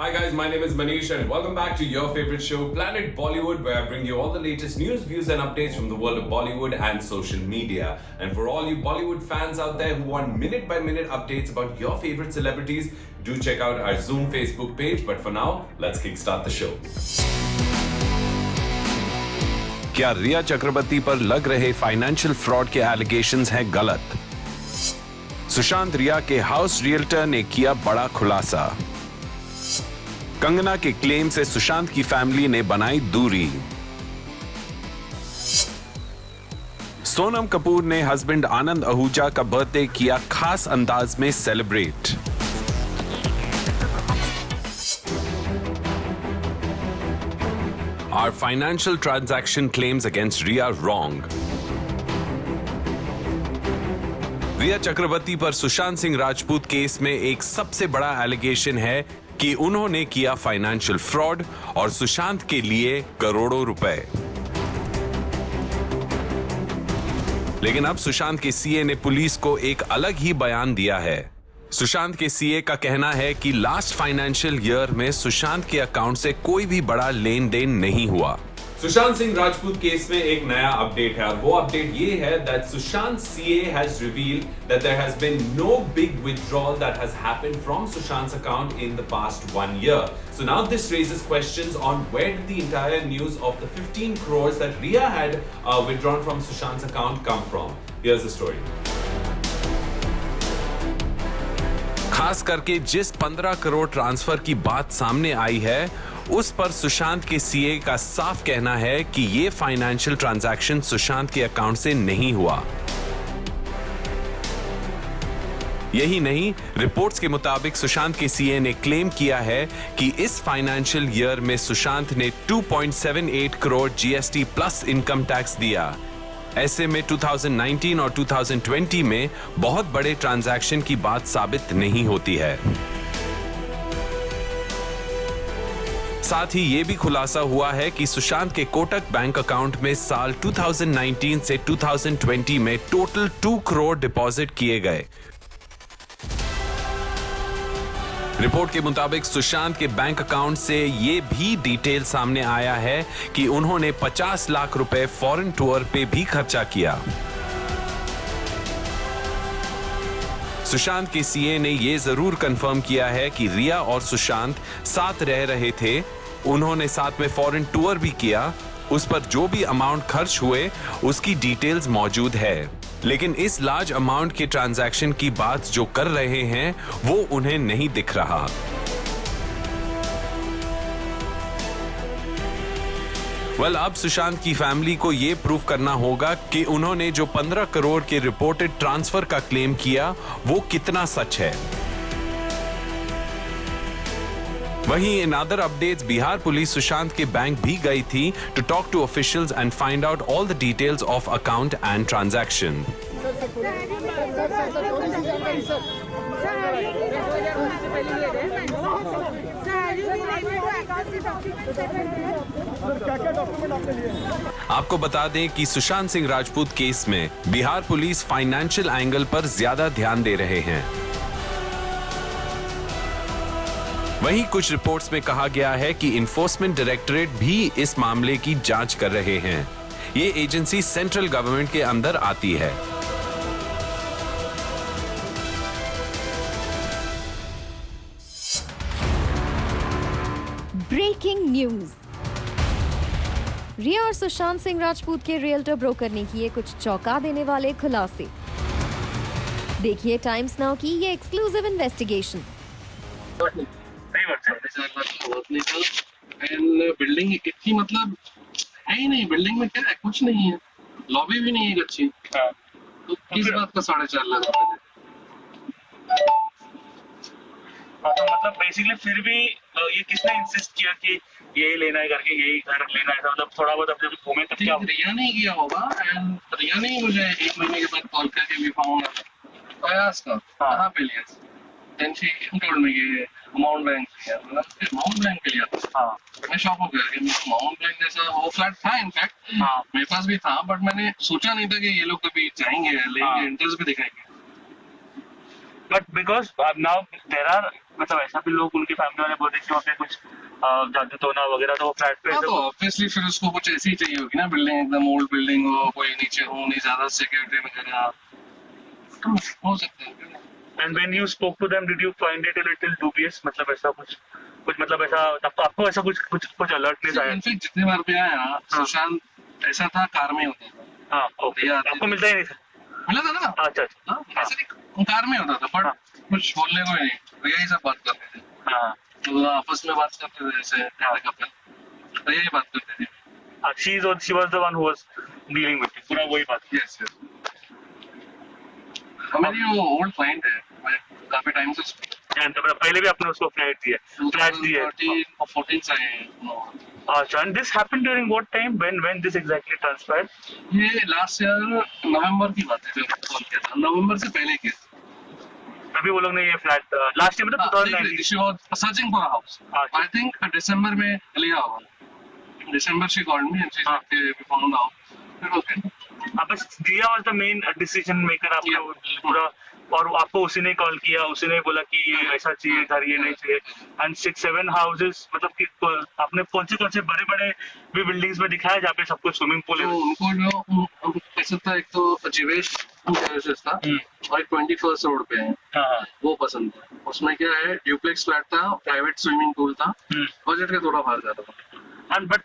Hi guys, my name is Manish and welcome back to your favorite show, Planet Bollywood, where I bring you all the latest news, views and updates from the world of Bollywood and social media. And for all you Bollywood fans out there who want minute by minute updates about your favorite celebrities, do check out our Zoom Facebook page. But for now, let's kickstart the show. क्या रिया चक्रवर्ती पर लग रहे financial fraud के allegations हैं गलत? सुशांत रिया के house realtor ने किया बड़ा खुलासा। कंगना के क्लेम से सुशांत की फैमिली ने बनाई दूरी। सोनम कपूर ने हस्बैंड आनंद आहूजा का बर्थडे किया खास अंदाज में celebrate. Are financial transaction claims against Rhea wrong? रिया चक्रवर्ती पर सुशांत सिंह राजपूत केस में एक सबसे बड़ा एलिगेशन है कि उन्होंने किया फाइनेंशियल फ्रॉड और सुशांत के लिए करोड़ों रुपए। लेकिन अब सुशांत के सीए ने पुलिस को एक अलग ही बयान दिया है। सुशांत के सीए का कहना है कि लास्ट फाइनेंशियल ईयर में सुशांत के अकाउंट से कोई भी बड़ा लेन देन नहीं हुआ। सुशांत सिंह राजपूत केस में एक नया अपडेट है और वो अपडेट ये है that Sushant CA has revealed that there has been no big withdrawal that has happened from Sushant's account in the past 1 year. So now this raises questions on where did the entire news of the 15 crores that Rhea had withdrawn from Sushant's account come from? Here's the story. खास करके जिस 15 crore transfer की बात सामने आई है, उस पर सुशांत के सीए का साफ कहना है कि ये फाइनेंशियल ट्रांजैक्शन सुशांत के अकाउंट से नहीं हुआ। यही नहीं, रिपोर्ट्स के मुताबिक सुशांत के सीए ने क्लेम किया है कि इस फाइनेंशियल ईयर में सुशांत ने 2.78 crore GST plus income tax दिया। ऐसे में 2019 और 2020 में बहुत बड़े ट्रांजैक्शन की बात साबित नहीं होती है। साथ ही ये भी खुलासा हुआ है कि सुशांत के कोटक बैंक अकाउंट में साल 2019 से 2020 में टोटल 2 करोड़ डिपॉजिट किए गए। रिपोर्ट के मुताबिक सुशांत के बैंक अकाउंट से ये भी डिटेल सामने आया है कि उन्होंने 50 लाख रुपए फॉरेन टूर पे भी खर्चा किया। सुशांत के सीए ने यह जरूर कंफर्म किया है कि रिया और सुशांत साथ रह रहे थे, उन्होंने साथ में फॉरेन टूर भी किया। उस पर जो भी अमाउंट खर्च हुए उसकी डिटेल्स मौजूद है, लेकिन इस लार्ज अमाउंट के ट्रांजैक्शन की बात जो कर रहे हैं वो उन्हें नहीं दिख रहा। अब सुशांत की फैमिली को यह प्रूव करना होगा कि उन्होंने जो 15 करोड़ के रिपोर्टेड ट्रांसफर का क्लेम किया वो कितना सच है। वहीं in other updates, Bihar police Sushant के बैंक भी गई थी to talk to officials and find out all the details of account and transaction. आपको बता दें कि सुशांत सिंह राजपूत केस में बिहार पुलिस फाइनेंशियल एंगल पर ज्यादा ध्यान दे रहे हैं। वहीं कुछ रिपोर्ट्स में कहा गया है कि इन्फोर्समेंट डायरेक्टरेट भी इस मामले की जांच कर रहे हैं। ये एजेंसी सेंट्रल गवर्नमेंट के अंदर आती है। Breaking news. रिया और सुशांत सिंह राजपूत के रियल्टर ब्रोकर ने किए कुछ चौंका देने वाले खुलासे। देखिए टाइम्स नाउ की ये एक्सक्लूसिव इन्वेस्टिगेशन। बिल्डिंग इतनी मतलब है ही नहीं, बिल्डिंग में क्या है, कुछ नहीं है, लॉबी भी नहीं है अच्छी। तो किस बात का 4.5 लाख रुपए? तो मतलब बेसिकली फिर भी ये किसने इंसिस्ट किया कि यही लेना है करके, यही घर लेना है, मतलब थोड़ा बहुत अपने घूमे तब क्या? रिया नहीं किया होगा। एंड रिया ने मुझे 1 महीने के बाद कॉल करके भी फाउंड कहाँ पे लिया? देन शी टोल्ड मी कि माउंट बैंक लिया। माउंट बैंक पे लिया था। हाँ, मैं शॉक हो गया कि माउंट बैंक जैसा वो फ्लैट था। इनफैक्ट मेरे पास भी था, बट मैंने सोचा नहीं था कि ये लोग कभी जाएंगे, लेंगे, इंटरेस्ट भी दिखाएंगे। But because now there are मतलब ऐसा भी लोग उनके फैमिली वाले बोल रहे कि वहाँ पे कुछ जादू टोना वगैरह तो वो फ्लैट पे हाँ तो ऑब्वियसली फिर उसको कुछ ऐसी चाहिए होगी ना, बिल्डिंग एकदम ओल्ड बिल्डिंग हो, कोई नीचे हो नहीं, ज्यादा सिक्योरिटी वगैरह तो हो सकता है। And when you spoke to them did you find it a little dubious, मतलब ऐसा कुछ मतलब ऐसा आपको ऐसा कुछ अलर्ट नहीं आया? इनफैक्ट जितने बार भी आया सुशांत ऐसा था, कार में होता था। हाँ ओके, आपको मिलता ही नहीं था? मिला था ना। अच्छा अच्छा। हाँ, ऐसे नहीं कार में होता था, बट कुछ बोलने को ही नहीं, तो यही सब बात करते थे। हाँ तो आपस में बात करते थे जैसे कपल, तो यही बात करते थे। she was the one who was dealing with it, पूरा वही बात। यस यस, हमारी वो ओल्ड क्लाइंट है, मैं काफी टाइम से पहले भी आपने उसको फ्लैट दिया? 2014 से है। अच्छा, and this happened during what time? When this exactly transpired? ये लास्ट ईयर नवंबर की बात है जब कॉल किया था, नवंबर से पहले किया था। अभी वो लोग ने ये फ्लैट लास्ट ईयर मतलब 2019 she was searching for a house. I think दिसंबर में लिया होगा। दिसंबर she called me and she said कि we found out. It was good. अब बस दिया was the main decision maker आपको पूरा, और आपको उसी ने कॉल किया, उसी ने बोला कि ये ऐसा चाहिए घर, ये नहीं चाहिए। एंड 6-7 हाउसेस, मतलब कि आपने कौन से बड़े बड़े भी बिल्डिंग्स में दिखाया जहाँ पे सब कुछ स्विमिंग पूल है? तो उनको जो ऐसा था, एक तो जीवेश टेरेसेस था और एक 21st रोड पे है, वो पसंद था। उसमें क्या है, ड्यूप्लेक्स फ्लैट था, प्राइवेट स्विमिंग पूल था, बजट का थोड़ा बाहर जाता था। And but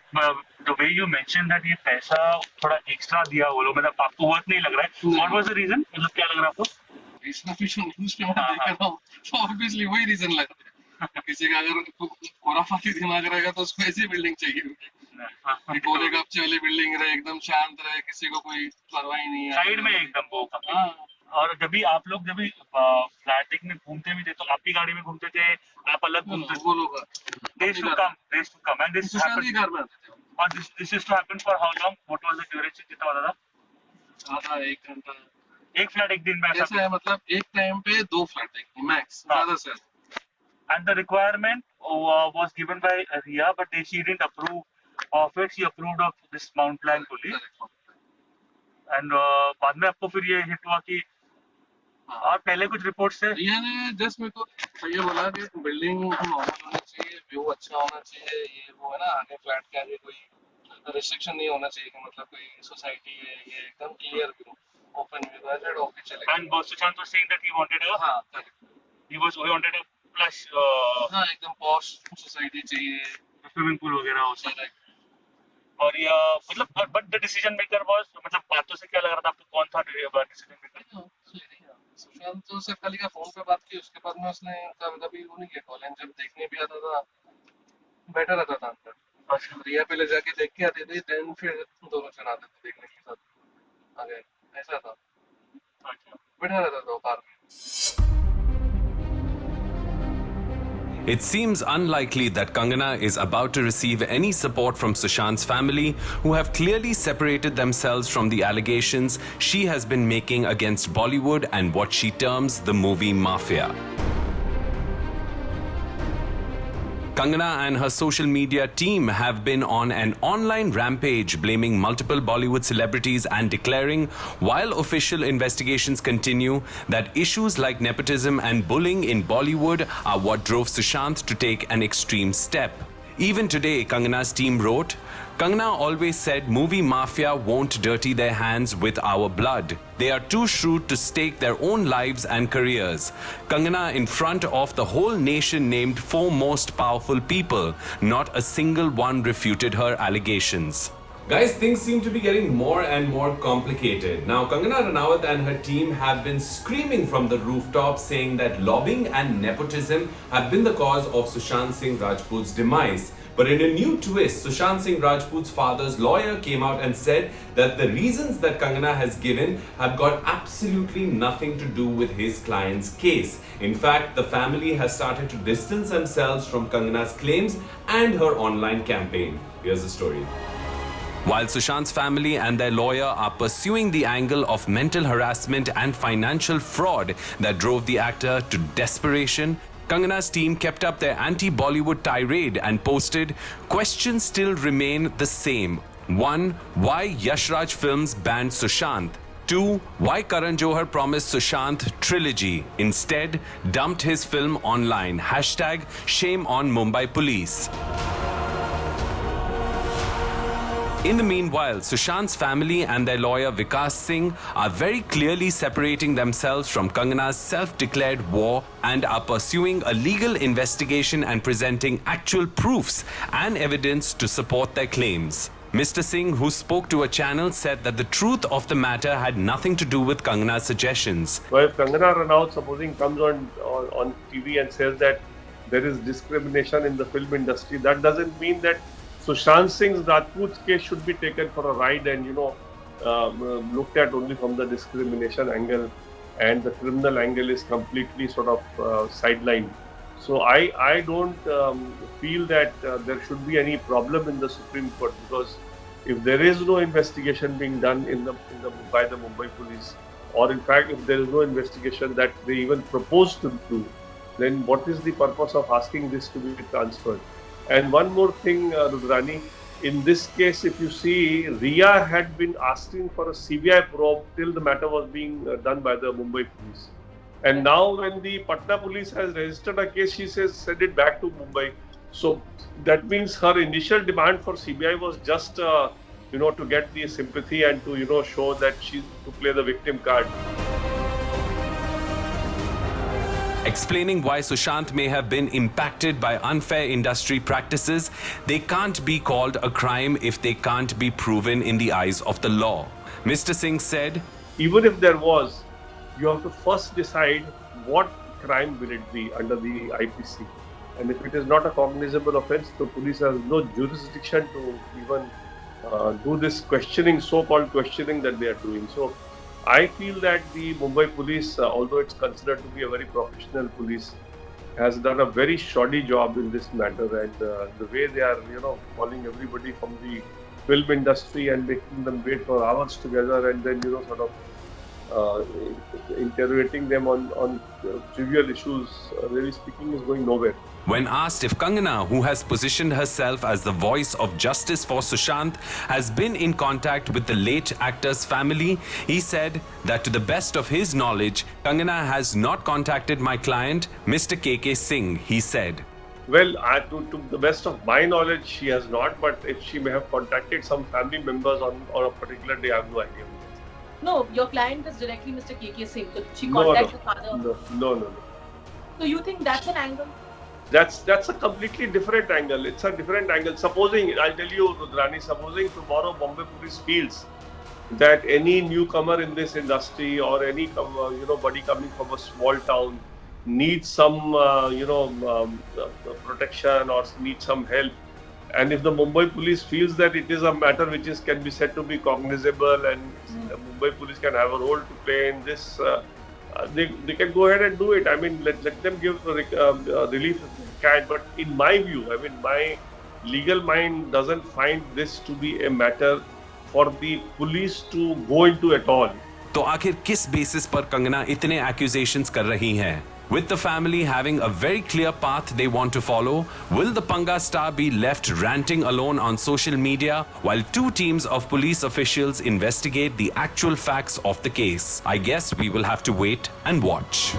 the way you mentioned that ये पैसा थोड़ा एक्स्ट्रा दिया वो लोग, मतलब आपको वर्थ नहीं लग रहा है? What was the reason? मतलब क्या लग रहा है आपको? इसमें कुछ न्यूज़ पे मैं देख रहा हूँ, तो ऑब्वियसली वही रीजन लगता है। किसी का अगर खुराफाती दिमाग रहेगा तो उसको ऐसी बिल्डिंग चाहिए, गोले गप्चे वाली बिल्डिंग रहे, एकदम शांत रहे, किसी को कोई परवाह ही नहीं है, साइड में एकदम वो। और जब भी आप लोग जब भी फ्लैट देखने घूमते भी थे तो आपकी गाड़ी में घूमते थे, आप अलग घूमते थे? वो लोग days to come and this happened, घर में आते थे। और this used to happen for how long? What was the duration? कितना होता था? आधा एक घंटा, एक फ्लैट एक दिन में ऐसा? ऐसा है, मतलब एक टाइम पे 2 फ्लैट देखनी मैक्स, ज्यादा से। And the requirement was given by Ria, but she didn't approve of it. She approved of this Mount Blanc only. And बाद में आपको फिर ये हिट हुआ कि और पहले कुछ रिपोर्ट्स थे? रिया ने जस्ट मेरे को ये बोला कि बिल्डिंग नॉर्मल होना चाहिए, व्यू अच्छा होना चाहिए, ये वो है ना, आगे फ्लैट के आगे कोई रिस्ट्रिक्शन नहीं होना चाहिए कि मतलब कोई सोसाइटी है, ये एकदम clear view, open view. I said okay चलेगा। And Sushant was saying that he wanted a he wanted a plush हाँ एकदम पॉश सोसाइटी चाहिए, स्विमिंग पूल वगैरह हो सकता। और ये मतलब but the decision maker was, मतलब बातों से क्या लग रहा था आपको, कौन था डिसीजन मेकर? सुशांत तो सिर्फ खाली का फोन पे बात की, उसके बाद में उसने कभी वो नहीं किया कॉल, एंड जब देखने भी आता था बैठा रहता था अंदर। अच्छा, रिया पहले जाके देख के आती थी, देन फिर दोनों जन आते थे देखने के साथ आगे, ऐसा था। अच्छा, बैठा रहता था कार में। It seems unlikely that Kangana is about to receive any support from Sushant's family, who have clearly separated themselves from the allegations she has been making against Bollywood and what she terms the movie mafia. Kangana and her social media team have been on an online rampage, blaming multiple Bollywood celebrities and declaring, while official investigations continue, that issues like nepotism and bullying in Bollywood are what drove Sushant to take an extreme step. Even today, Kangana's team wrote, Kangana always said movie mafia won't dirty their hands with our blood. They are too shrewd to stake their own lives and careers. Kangana in front of the whole nation named 4 most powerful people. Not a single one refuted her allegations. Guys, things seem to be getting more and more complicated. Now, Kangana Ranaut and her team have been screaming from the rooftop saying that lobbying and nepotism have been the cause of Sushant Singh Rajput's demise. But in a new twist, Sushant Singh Rajput's father's lawyer came out and said that the reasons that Kangana has given have got absolutely nothing to do with his client's case. In fact, the family has started to distance themselves from Kangana's claims and her online campaign. Here's the story. While Sushant's family and their lawyer are pursuing the angle of mental harassment and financial fraud that drove the actor to desperation, Kangana's team kept up their anti-Bollywood tirade and posted, questions still remain the same. 1. Why Yash Raj Films banned Sushant? 2. Why Karan Johar promised Sushant trilogy, instead dumped his film online. #Shame on Mumbai Police. In the meanwhile, Sushant's family and their lawyer Vikas Singh are very clearly separating themselves from Kangana's self-declared war and are pursuing a legal investigation and presenting actual proofs and evidence to support their claims. Mr. Singh, who spoke to a channel, said that the truth of the matter had nothing to do with Kangana's suggestions. So if Kangana Ranaut, supposing, comes on TV and says that there is discrimination in the film industry, that doesn't mean that Sushant Singh's Rajput case should be taken for a ride and, looked at only from the discrimination angle, and the criminal angle is completely sort of sidelined. So I don't feel that there should be any problem in the Supreme Court, because if there is no investigation being done by the Mumbai police, or in fact if there is no investigation that they even propose to do, then what is the purpose of asking this to be transferred? And one more thing, Rudrani, in this case, if you see, Ria had been asking for a CBI probe till the matter was being done by the Mumbai police. And now when the Patna police has registered a case, she says send it back to Mumbai. So that means her initial demand for CBI was just, to get the sympathy and to, show that she's to play the victim card. Explaining why Sushant may have been impacted by unfair industry practices, they can't be called a crime if they can't be proven in the eyes of the law. Mr. Singh said, even if there was, you have to first decide what crime will it be under the IPC. And if it is not a cognizable offence, the police has no jurisdiction to even do this questioning, so-called questioning that they are doing. So I feel that the Mumbai police, although it's considered to be a very professional police, has done a very shoddy job in this matter. And the way they are, calling everybody from the film industry and making them wait for hours together, and then, sort of interrogating them on trivial issues, really speaking, is going nowhere. When asked if Kangana, who has positioned herself as the voice of justice for Sushant, has been in contact with the late actor's family, he said that to the best of his knowledge, Kangana has not contacted my client, Mr. KK Singh, he said. Well, to the best of my knowledge, she has not, but if she may have contacted some family members on a particular day, I have no idea. No, your client is directly Mr. KK Singh. So she contacts the father. No. So you think that's an angle? That's a completely different angle. It's a different angle. Supposing, I'll tell you, Rudrani, supposing tomorrow Bombay Police feels that any newcomer in this industry or any buddy coming from a small town needs some protection or needs some help, and if the Mumbai Police feels that it is a matter which can be said to be cognizable and Mumbai Police can have a role to play in this, they can go ahead and do it. I mean, let them give relief if they can. But in my view, I mean, my legal mind doesn't find this to be a matter for the police to go into at all. तो आखिर किस basis पर कंगना इतने accusations कर रही हैं? With the family having a very clear path they want to follow, will the Panga star be left ranting alone on social media while two teams of police officials investigate the actual facts of the case? I guess we will have to wait and watch.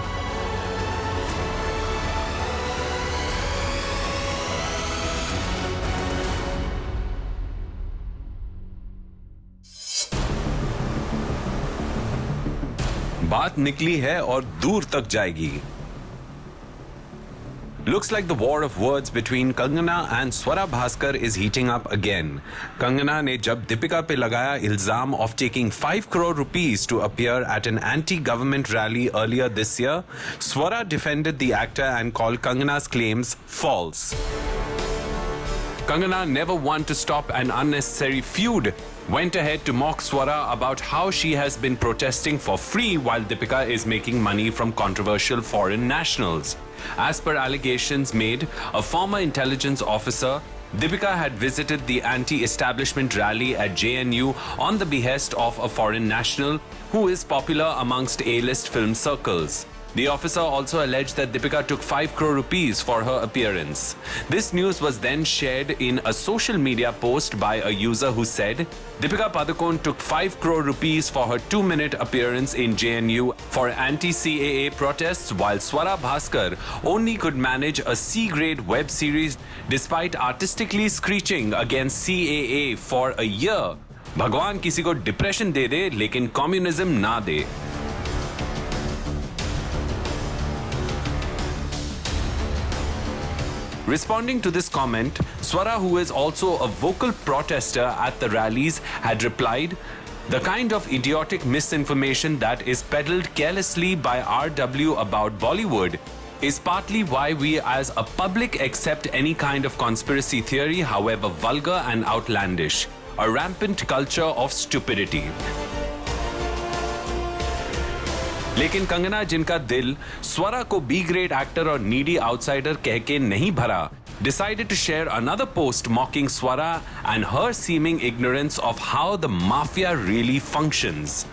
बात निकली है और दूर तक जाएगी. Looks like the war of words between Kangana and Swara Bhaskar is heating up again. Kangana ने जब दीपिका पे लगाया इल्जाम of taking 5 crore rupees to appear at an anti-government rally earlier this year, Swara defended the actor and called Kangana's claims false. Kangana, never one to stop an unnecessary feud, went ahead to mock Swara about how she has been protesting for free while Deepika is making money from controversial foreign nationals. As per allegations made, a former intelligence officer, Deepika had visited the anti-establishment rally at JNU on the behest of a foreign national who is popular amongst A-list film circles. The officer also alleged that Deepika took 5 crore rupees for her appearance. This news was then shared in a social media post by a user who said, Deepika Padukone took 5 crore rupees for her 2-minute appearance in JNU for anti-CAA protests, while Swara Bhaskar only could manage a C-grade web series despite artistically screeching against CAA for a year. भगवान किसी को depression दे दे लेकिन communism ना दे. Responding to this comment, Swara, who is also a vocal protester at the rallies, had replied, "The kind of idiotic misinformation that is peddled carelessly by RW about Bollywood is partly why we as a public accept any kind of conspiracy theory, however vulgar and outlandish. A rampant culture of stupidity." लेकिन कंगना, जिनका दिल स्वरा को B grade actor और needy outsider कह के नहीं भरा, decided to share another post mocking Swara and her seeming ignorance of how the mafia really functions.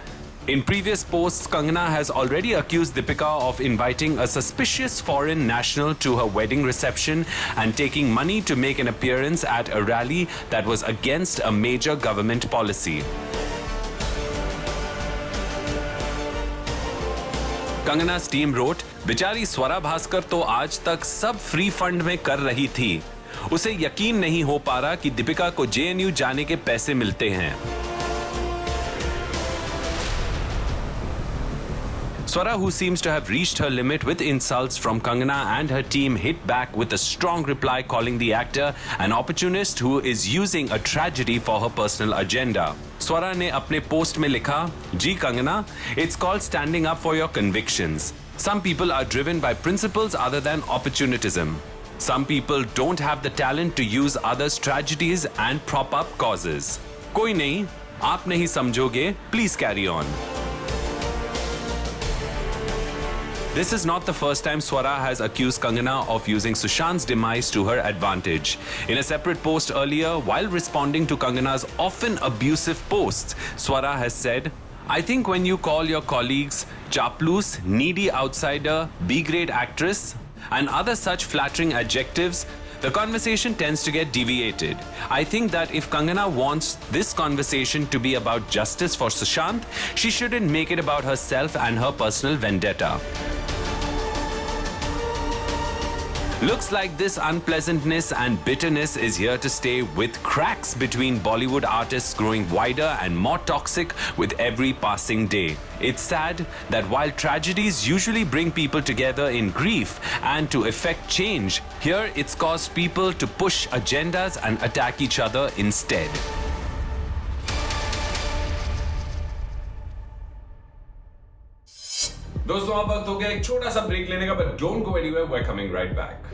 In previous posts, Kangana has already accused Deepika of inviting a suspicious foreign national to her wedding reception and taking money to make an appearance at a rally that was against a major government policy. Kangana's team wrote, बेचारी स्वरा भास्कर तो आज तक सब free fund में कर रही थी. उसे यकीन नहीं हो पा रहा कि दीपिका को JNU जाने के पैसे मिलते हैं. Swara, who seems to have reached her limit with insults from Kangana and her team, hit back with a strong reply calling the actor an opportunist who is using a tragedy for her personal agenda. Swara ने अपने post में लिखा, जी Kangana, it's called standing up for your convictions. Some people are driven by principles other than opportunism. Some people don't have the talent to use others' tragedies and prop up causes. कोई नहीं, आप नहीं समझोगे, please carry on. This is not the first time Swara has accused Kangana of using Sushant's demise to her advantage. In a separate post earlier, while responding to Kangana's often abusive posts, Swara has said, I think when you call your colleagues chaplus, needy outsider, B-grade actress, and other such flattering adjectives, the conversation tends to get deviated. I think that if Kangana wants this conversation to be about justice for Sushant, she shouldn't make it about herself and her personal vendetta. Looks like this unpleasantness and bitterness is here to stay, with cracks between Bollywood artists growing wider and more toxic with every passing day. It's sad that while tragedies usually bring people together in grief and to effect change, here it's caused people to push agendas and attack each other instead. दोस्तों, अब वक्त हो गया एक छोटा सा break लेने का, but don't go anywhere, we're coming right back.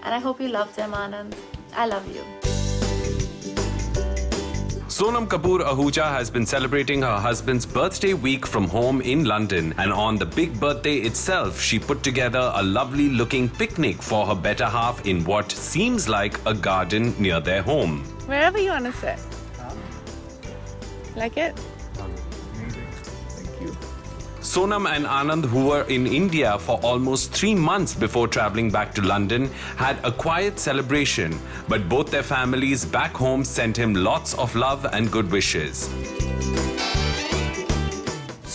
And I hope you love them, Anand. I love you. Sonam Kapoor Ahuja has been celebrating her husband's birthday week from home in London, and on the big birthday itself, she put together a lovely looking picnic for her better half in what seems like a garden near their home. Wherever you want to sit. Like it? Sonam and Anand, who were in India for almost 3 months before traveling back to London, had a quiet celebration, but both their families back home sent him lots of love and good wishes.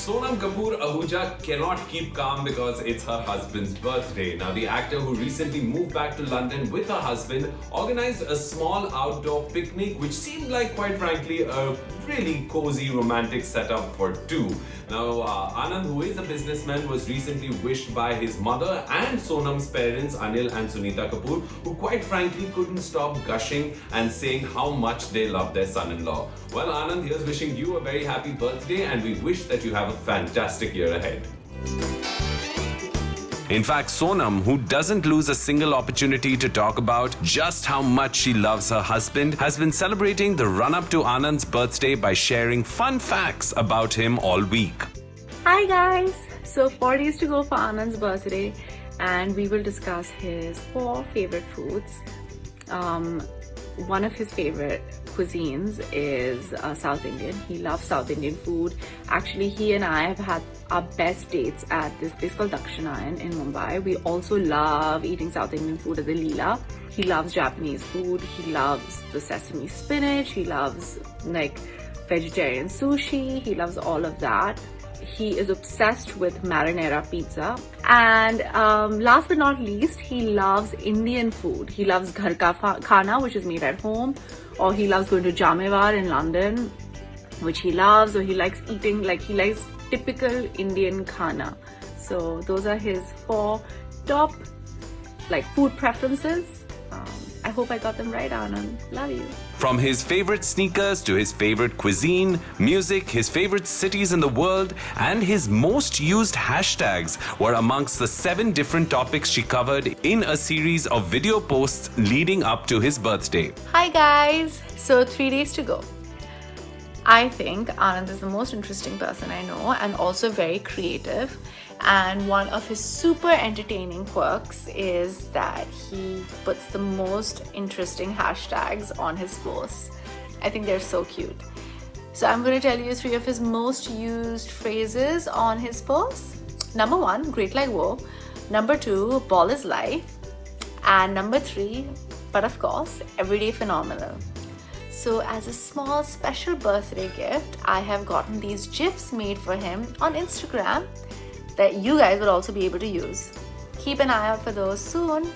Sonam Kapoor Ahuja cannot keep calm because it's her husband's birthday. Now, the actor, who recently moved back to London with her husband, organized a small outdoor picnic which seemed like, quite frankly, a really cozy romantic setup for two. Now, Anand, who is a businessman, was recently wished by his mother and Sonam's parents, Anil and Sunita Kapoor, who quite frankly couldn't stop gushing and saying how much they love their son-in-law. Well, Anand, here's wishing you a very happy birthday, and we wish that you have a fantastic year ahead. In fact, Sonam, who doesn't lose a single opportunity to talk about just how much she loves her husband, has been celebrating the run-up to Anand's birthday by sharing fun facts about him all week. Hi guys! So 4 days to go for Anand's birthday, and we will discuss his 4 favorite foods. One of his favorite cuisines is South Indian. He loves South Indian food. Actually, he and I have had our best dates at this place called Dakshinayan in Mumbai. We also love eating South Indian food at the Leela. He loves Japanese food. He loves the sesame spinach. He loves like vegetarian sushi. He loves all of that. He is obsessed with marinara pizza. And last but not least, he loves Indian food. He loves ghar ka khana, which is made at home, or he loves going to Jamewar in London, which he loves, or he likes eating, like he likes typical Indian khana. So those are his 4 top like food preferences. I hope I got them right, Anand. Love you. From his favorite sneakers to his favorite cuisine, music, his favorite cities in the world, and his most used hashtags were amongst the 7 different topics she covered in a series of video posts leading up to his birthday. Hi guys! So 3 days to go. I think Anand is the most interesting person I know and also very creative. And one of his super entertaining quirks is that he puts the most interesting hashtags on his posts. I think they're so cute. So I'm going to tell you 3 of his most used phrases on his posts. Number 1, great like whoa. Number 2, ball is life. And number 3, but of course, everyday phenomenal. So as a small special birthday gift, I have gotten these GIFs made for him on Instagram that you guys will also be able to use. Keep an eye out for those soon.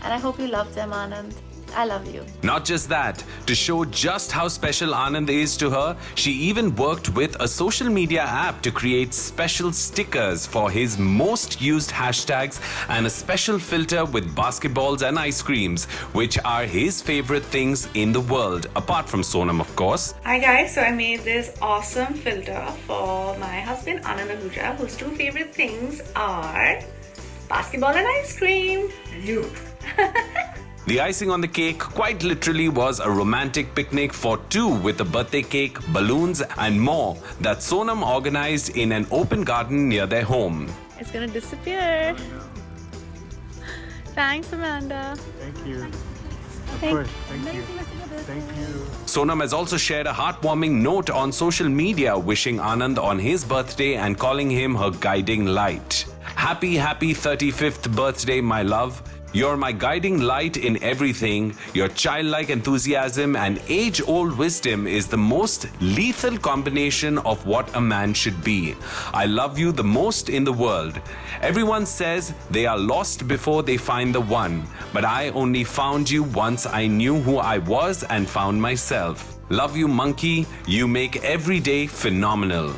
And I hope you love them, Anand. I love you. Not just that, to show just how special Anand is to her, she even worked with a social media app to create special stickers for his most used hashtags and a special filter with basketballs and ice creams, which are his favorite things in the world, apart from Sonam, of course. Hi guys, so I made this awesome filter for my husband Anand Ahuja, whose 2 favorite things are basketball and ice cream. You. The icing on the cake quite literally was a romantic picnic for 2 with a birthday cake, balloons and more that Sonam organized in an open garden near their home. It's gonna disappear. Thanks, Amanda. Thank you. Of Thank- course. Thank you. Thank you. Sonam has also shared a heartwarming note on social media wishing Anand on his birthday and calling him her guiding light. Happy 35th birthday, my love. You're my guiding light in everything. Your childlike enthusiasm and age-old wisdom is the most lethal combination of what a man should be. I love you the most in the world. Everyone says they are lost before they find the one, but I only found you once I knew who I was and found myself. Love you, monkey. You make every day phenomenal.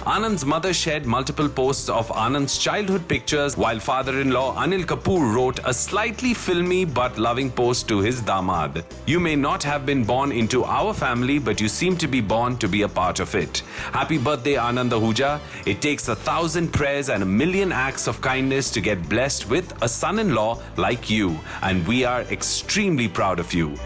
Anand's mother shared multiple posts of Anand's childhood pictures, while father-in-law Anil Kapoor wrote a slightly filmy but loving post to his damad. You may not have been born into our family, but you seem to be born to be a part of it. Happy birthday, Anand Ahuja. It takes 1,000 prayers and 1,000,000 acts of kindness to get blessed with a son-in-law like you, and we are extremely proud of you.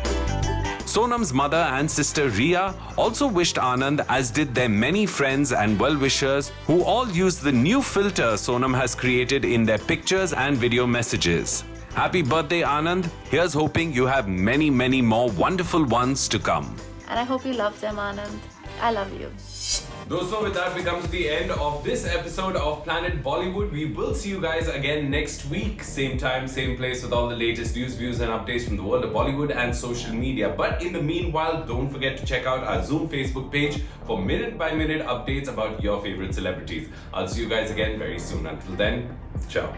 Sonam's mother and sister Riya also wished Anand, as did their many friends and well-wishers who all use the new filter Sonam has created in their pictures and video messages. Happy birthday, Anand. Here's hoping you have many, many more wonderful ones to come. And I hope you love them, Anand. I love you. Dosto, with that becomes the end of this episode of Planet Bollywood. We will see you guys again next week. Same time, same place, with all the latest news, views and updates from the world of Bollywood and social media. But in the meanwhile, don't forget to check out our Zoom Facebook page for minute-by-minute updates about your favorite celebrities. I'll see you guys again very soon. Until then, ciao.